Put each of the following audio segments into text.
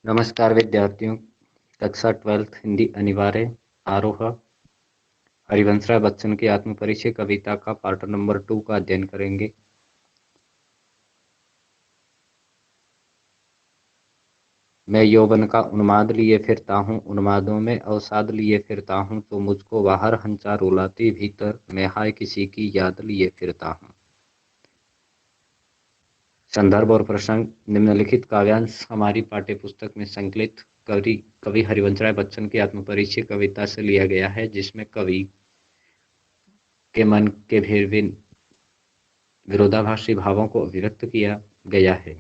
नमस्कार विद्यार्थियों। कक्षा 12th हिंदी अनिवार्य आरोह हरिवंशराय बच्चन की आत्मपरिचय कविता का पार्ट नंबर 2 का अध्ययन करेंगे। मैं यौवन का उन्माद लिए फिरता हूँ, उन्मादों में अवसाद लिए फिरता हूँ, तो मुझको बाहर हंसा रुलाती भीतर मैं हाय किसी की याद लिए फिरता हूँ। संदर्भ और प्रसंग। निम्नलिखित काव्यांश हमारी पाठ्य पुस्तक में संकलित कवि हरिवंशराय बच्चन की आत्मपरिचय कविता से लिया गया है, जिसमें कवि के मन के भिन्न विरोधाभासी भावों को अभिव्यक्त किया गया है।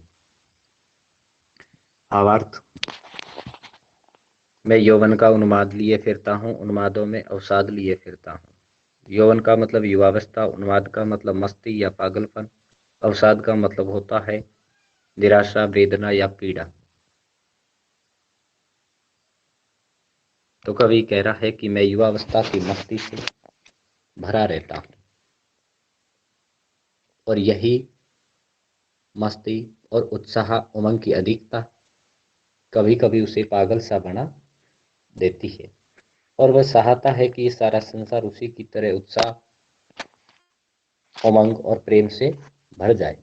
भावार्थ। मैं यौवन का उन्माद लिए फिरता हूँ, उन्मादों में अवसाद लिए फिरता हूँ। यौवन का मतलब युवावस्था, उन्माद का मतलब मस्ती या पागलपन, अवसाद का मतलब होता है निराशा, वेदना या पीड़ा। तो कवि कह रहा है कि मैं युवावस्था की मस्ती से भरा रहता हूँ, और यही मस्ती और उत्साह, उमंग की अधिकता कभी कभी उसे पागल सा बना देती है, और वह चाहता है कि ये सारा संसार उसी की तरह उत्साह, उमंग और प्रेम से भर जाए।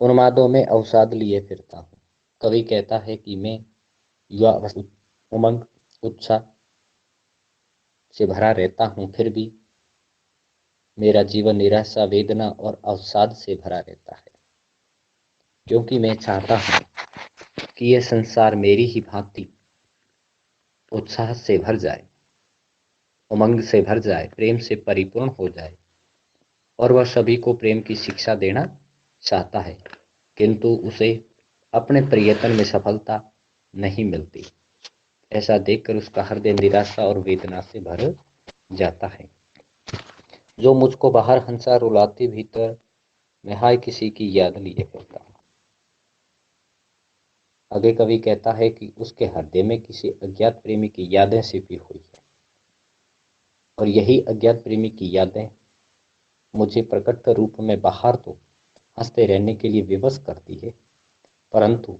उन्मादों में अवसाद लिए फिरता हूँ। कवि कहता है कि मैं युवा उमंग, उत्साह से भरा रहता हूँ, फिर भी मेरा जीवन निराशा, वेदना और अवसाद से भरा रहता है, क्योंकि मैं चाहता हूँ कि यह संसार मेरी ही भांति उत्साह से भर जाए, उमंग से भर जाए, प्रेम से परिपूर्ण हो जाए, और वह सभी को प्रेम की शिक्षा देना चाहता है, किंतु उसे अपने प्रयत्न में सफलता नहीं मिलती। ऐसा देखकर उसका हृदय निराशा और वेदना से भर जाता है। जो मुझको बाहर हंसा रुलाती भीतर मैं हाय किसी की याद लिए फिरता हूँ। आगे कवि कहता है कि उसके हृदय में किसी अज्ञात प्रेमी की यादें छिपी हुई है, और यही अज्ञात प्रेमी की यादें मुझे प्रकट रूप में बाहर तो हंसते रहने के लिए विवश करती है, परंतु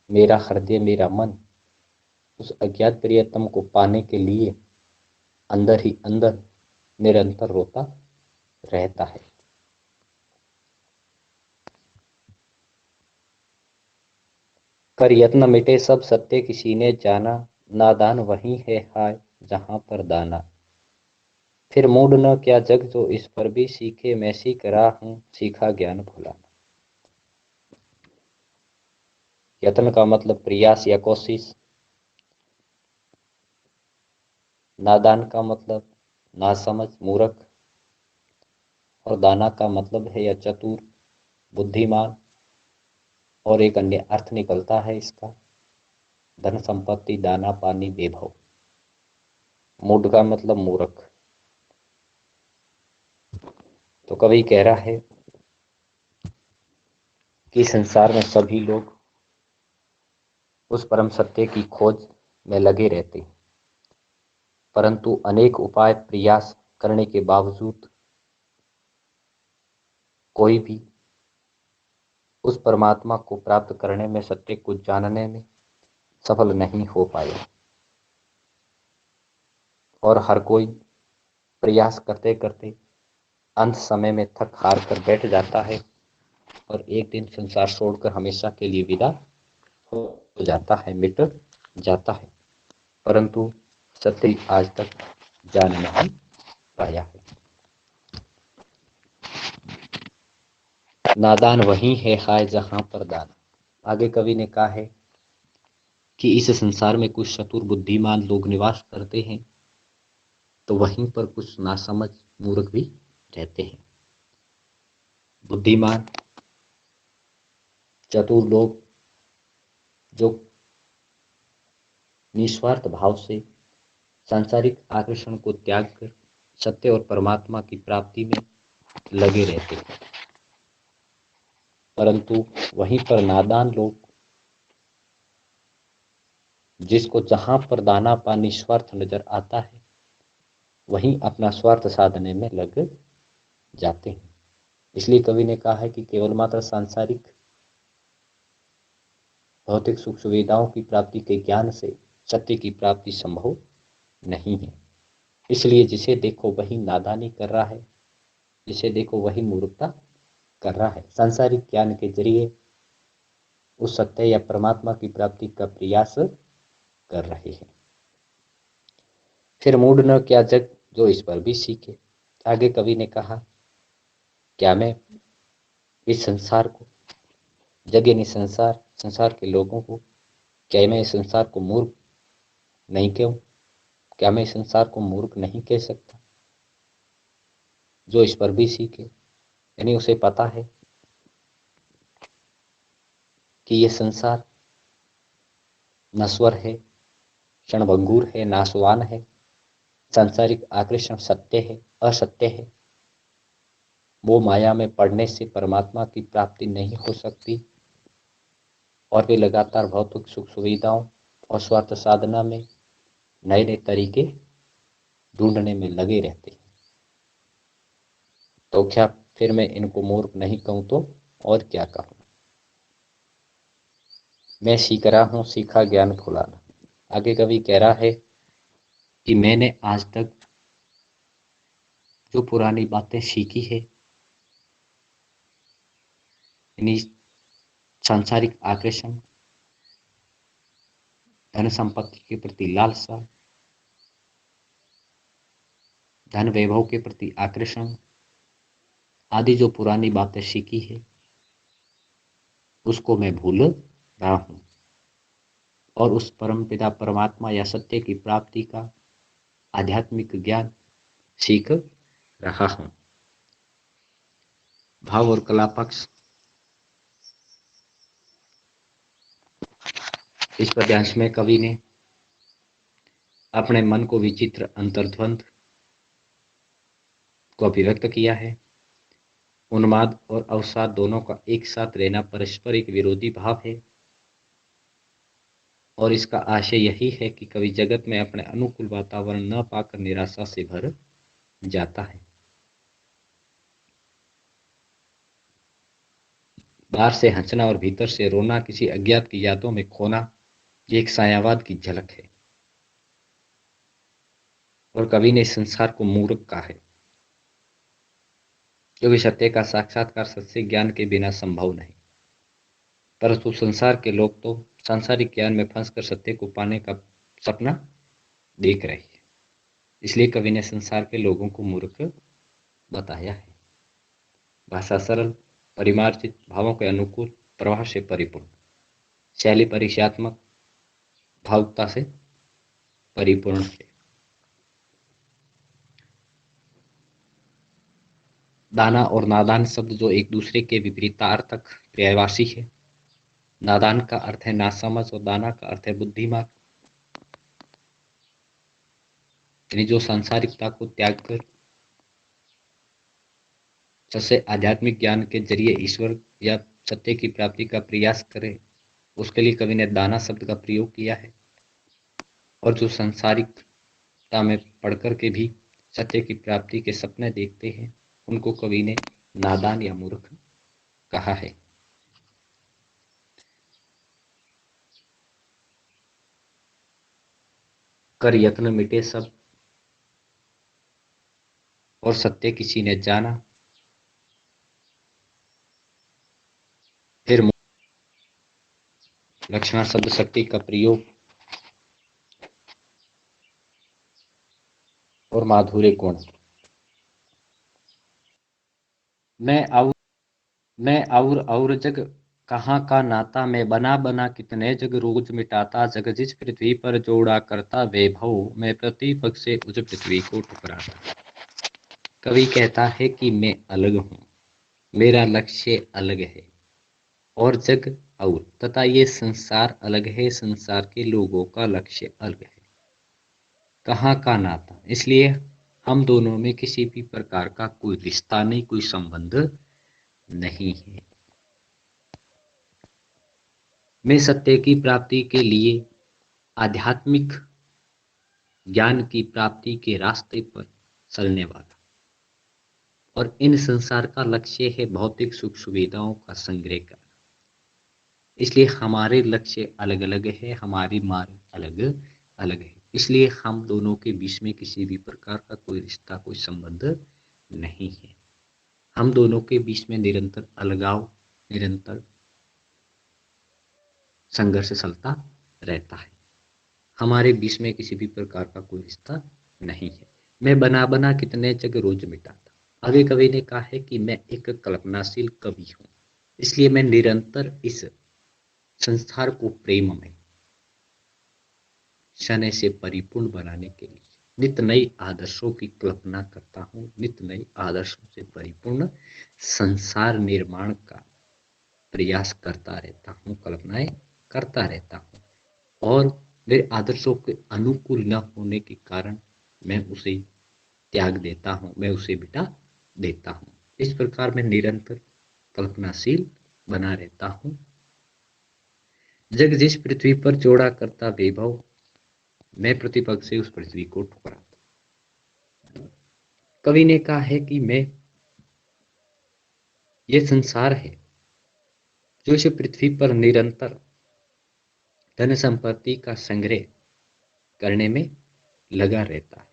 मेरा हृदय, मेरा मन उस अज्ञात प्रियतम को पाने के लिए अंदर ही अंदर निरंतर रोता रहता है। कर यत्न मिटे सब सत्य किसी ने जाना, नादान वही है हाय जहां पर दाना। फिर मूड न क्या जग जो इस पर भी सीखे, मैं सीख रहा हूं सीखा ज्ञान भुलाना। यत्न का मतलब प्रयास या कोशिश, नादान का मतलब नासमझ, मूर्ख, और दाना का मतलब है या चतुर, बुद्धिमान, और एक अन्य अर्थ निकलता है इसका धन संपत्ति, दाना पानी, वैभव। मूड का मतलब मूर्ख। तो कवि कह रहा है कि संसार में सभी लोग उस परम सत्य की खोज में लगे रहते हैं, परंतु अनेक उपाय प्रयास करने के बावजूद कोई भी उस परमात्मा को प्राप्त करने में, सत्य को जानने में सफल नहीं हो पाया, और हर कोई प्रयास करते करते अंत समय में थक हार कर बैठ जाता है, और एक दिन संसार छोड़कर हमेशा के लिए विदा हो जाता है, मिट जाता है, परंतु सत्य आज तक जान नहीं पाया है। नादान वही है हाय जहां पर दाना। आगे कवि ने कहा है कि इस संसार में कुछ चतुर बुद्धिमान लोग निवास करते हैं, तो वहीं पर कुछ नासमझ मूर्ख भी रहते हैं। बुद्धिमान चतुर लोग जो निस्वार्थ भाव से सांसारिक आकर्षण को त्याग कर सत्य और परमात्मा की प्राप्ति में लगे रहते हैं, परंतु वहीं पर नादान लोग, जिसको जहां पर दाना पानी स्वार्थ नजर आता है, वहीं अपना स्वार्थ साधने में लग जाते हैं। इसलिए कवि ने कहा है कि केवल मात्र सांसारिक भौतिक सुख सुविधाओं की प्राप्ति के ज्ञान से सत्य की प्राप्ति संभव नहीं है। इसलिए जिसे देखो वही नादानी कर रहा है, जिसे देखो वही मूर्खता कर रहा है। सांसारिक ज्ञान के जरिए उस सत्य या परमात्मा की प्राप्ति का प्रयास कर रहे हैं। फिर मूड न क्या जग जो इस पर भी सीखे। आगे कवि ने कहा, क्या मैं इस संसार को, जग यानी संसार, संसार के लोगों को, क्या मैं इस संसार को मूर्ख नहीं कहूं? क्या मैं इस संसार को मूर्ख नहीं कह सकता? जो इस पर भी सीखे, यानी उसे पता है कि यह संसार नश्वर है, क्षणभंगुर है, नाशवान है। सांसारिक आकर्षण सत्य है, असत्य है। वो माया में पड़ने से परमात्मा की प्राप्ति नहीं हो सकती और वे लगातार भौतिक सुख सुविधाओं और स्वार्थ साधना में नए नए तरीके ढूंढने में लगे रहते हैं। तो क्या फिर मैं इनको मूर्ख नहीं कहूं तो और क्या कहूं? मैं सीख रहा हूं सीखा ज्ञान फुलाना। आगे कवि कह रहा है कि मैंने आज तक जो पुरानी बातें सीखी है, यानी सांसारिक आकर्षण, धन संपत्ति के प्रति लालसा, धन वैभव के प्रति आकर्षण आदि जो पुरानी बातें सीखी है, उसको मैं भूल रहा हूं और उस परमपिता परमात्मा या सत्य की प्राप्ति का आध्यात्मिक ज्ञान सीख रहा हूं। भाव और कला पक्ष। इस पद्यांश में कवि ने अपने मन को विचित्र अंतर्द्वंद को अभिव्यक्त किया है। उन्माद और अवसाद दोनों का एक साथ रहना परस्पर एक विरोधी भाव है और इसका आशय यही है कि कवि जगत में अपने अनुकूल वातावरण न पाकर निराशा से भर जाता है। बाहर से हंसना और भीतर से रोना, किसी अज्ञात की यादों में खोना, ये एक सायावाद की झलक है। और कवि ने इस संसार को मूर्ख कहा है, क्योंकि सत्य का साक्षात्कार सच्चे ज्ञान के बिना संभव नहीं। परंतु संसार के लोग तो सांसारिक ज्ञान में फंसकर सत्य को पाने का सपना देख रहे हैं। इसलिए कवि ने संसार के लोगों को मूर्ख बताया है। भाषा सरल, परिमार्जित, भावों के अनुकूल, प्रवाह से परिपूर्ण, शैली परिचयात्मक, भावुकता से परिपूर्ण है। दाना और नादान शब्द जो एक दूसरे के विपरीतार्थक पर्यायवाची है। नादान का अर्थ है नासमझ और दाना का अर्थ है बुद्धिमान, यानी जो सांसारिकता को त्याग कर सच्चे आध्यात्मिक ज्ञान के जरिए ईश्वर या सत्य की प्राप्ति का प्रयास करे, उसके लिए कवि ने दाना शब्द का प्रयोग किया है। और जो सांसारिकता में पढ़कर के भी सत्य की प्राप्ति के सपने देखते हैं, उनको कवि ने नादान या मूर्ख कहा है। कर यत्न मिटे सब और सत्य किसी ने जाना, फिर लक्षणा शब्द शक्ति का प्रयोग और माधुर्य गुण। मैं और और जग कहाँ का नाता, मैं बना बना कितने जग रोज मिटाता, जग जिस पृथ्वी पर जोड़ा करता वैभव, मैं प्रतिपक्ष से उस पृथ्वी को ठुकराता। कवि कहता है कि मैं अलग हूँ, मेरा लक्ष्य अलग है और जग और तथा ये संसार अलग है, संसार के लोगों का लक्ष्य अलग है। कहाँ का नाता, इसलिए हम दोनों में किसी भी प्रकार का कोई रिश्ता नहीं, कोई संबंध नहीं है। मैं सत्य की प्राप्ति के लिए आध्यात्मिक ज्ञान की प्राप्ति के रास्ते पर चलने वाला, और इन संसार का लक्ष्य है भौतिक सुख सुविधाओं का संग्रह करना। इसलिए हमारे लक्ष्य अलग अलग है, हमारी मार्ग अलग अलग है। इसलिए हम दोनों के बीच में किसी भी प्रकार का कोई रिश्ता, कोई संबंध नहीं है। हम दोनों के बीच में निरंतर अलगाव, निरंतर संघर्ष चलता रहता है। हमारे बीच में किसी भी प्रकार का कोई रिश्ता नहीं है। मैं बना बना कितने जग रोज मिटाता। आगे कवि ने कहा है कि मैं एक कल्पनाशील कवि हूं, इसलिए मैं निरंतर इस संसार को प्रेम में शनै से परिपूर्ण बनाने के लिए नित नई आदर्शों की कल्पना करता हूँ, नित नई आदर्शों से परिपूर्ण संसार निर्माण का प्रयास करता रहता हूँ, कल्पनाएं करता रहता हूँ। और मेरे आदर्शों के अनुकूल न होने के कारण मैं उसे त्याग देता हूँ, मैं उसे मिटा देता हूँ। इस प्रकार मैं निरंतर कल्पनाशील बना रहता हूँ। जग जिस पृथ्वी पर जोड़ा करता वैभव, मैं प्रतिपक्ष से उस पृथ्वी को ठुकराता। कवि ने कहा है कि मैं, ये संसार है जो इस पृथ्वी पर निरंतर धन संपत्ति का संग्रह करने में लगा रहता है।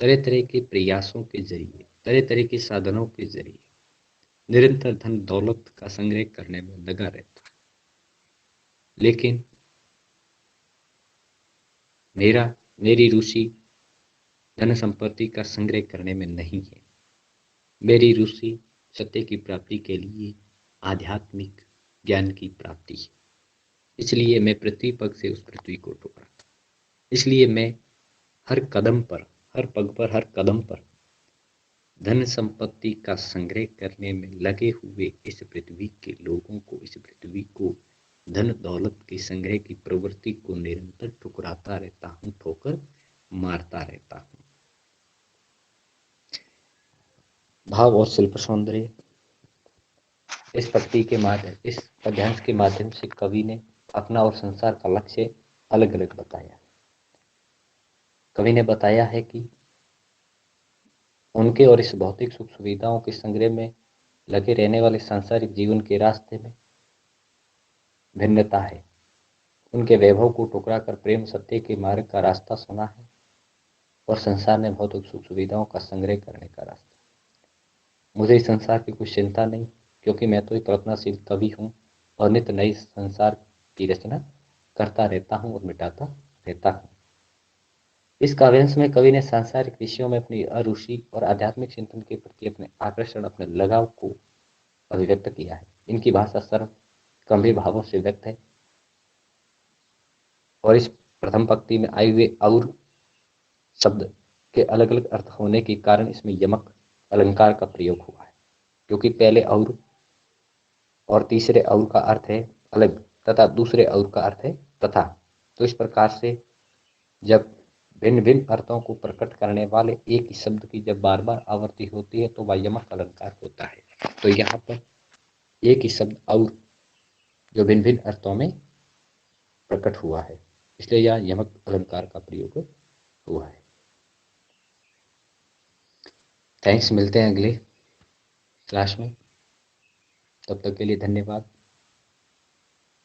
तरह तरह के प्रयासों के जरिए, तरह तरह के साधनों के जरिए निरंतर धन दौलत का संग्रह करने में लगा रहता है। लेकिन मेरी रुचि धन संपत्ति का संग्रह करने में नहीं है। मेरी रुचि सत्य की प्राप्ति के लिए आध्यात्मिक ज्ञान की प्राप्ति है। इसलिए मैं पृथ्वी पग से उस पृथ्वी को ठुकराता। इसलिए मैं हर कदम पर, हर पग पर, हर कदम पर धन संपत्ति का संग्रह करने में लगे हुए इस पृथ्वी के लोगों को, इस पृथ्वी को धन दौलत के संग्रह की प्रवृत्ति को निरंतर ठुकराता रहता हूँ, ठोकर मारता रहता हूँ। भाव और शिल्प सौंदर्य, इस पक्ति के माध्यम, इस पद्यांश के माध्यम से कवि ने अपना और संसार का लक्ष्य अलग अलग बताया। कवि ने बताया है कि उनके और इस भौतिक सुख सुविधाओं के संग्रह में लगे रहने वाले सांसारिक जीवन के रास्ते में भिन्नता है। उनके वैभव को ठुकरा कर प्रेम सत्य के मार्ग का रास्ता सुना है, और संसार ने भौतिक सुख सुविधाओं का संग्रह करने का रास्ता। मुझे इस संसार की कुछ चिंता नहीं, क्योंकि मैं तो एक कल्पनाशील कवि हूँ और नित्य नई संसार की रचना करता रहता हूँ और मिटाता रहता हूँ। इस काव्यांश में कवि ने सांसारिक विषयों में अपनी अरुचि और आध्यात्मिक चिंतन के प्रति अपने आकर्षण, अपने लगाव को अभिव्यक्त किया है। इनकी भाषा सरल गंभीर भावों से व्यक्त है, और इस प्रथम पंक्ति में आए हुए और शब्द के अलग अलग अर्थ होने के कारण इसमें यमक अलंकार का प्रयोग हुआ है, क्योंकि पहले और तीसरे और का अर्थ है अलग तथा दूसरे और का अर्थ है तथा। तो इस प्रकार से जब भिन्न भिन्न अर्थों को प्रकट करने वाले एक ही शब्द की जब बार बार आवृत्ति होती है तो वह यमक अलंकार होता है। तो यहाँ पर एक ही शब्द और जो भिन्न भिन्न अर्थों में प्रकट हुआ है, इसलिए यह यमक अलंकार का प्रयोग हुआ है। थैंक्स, मिलते हैं अगले क्लास में। तब तक के लिए धन्यवाद।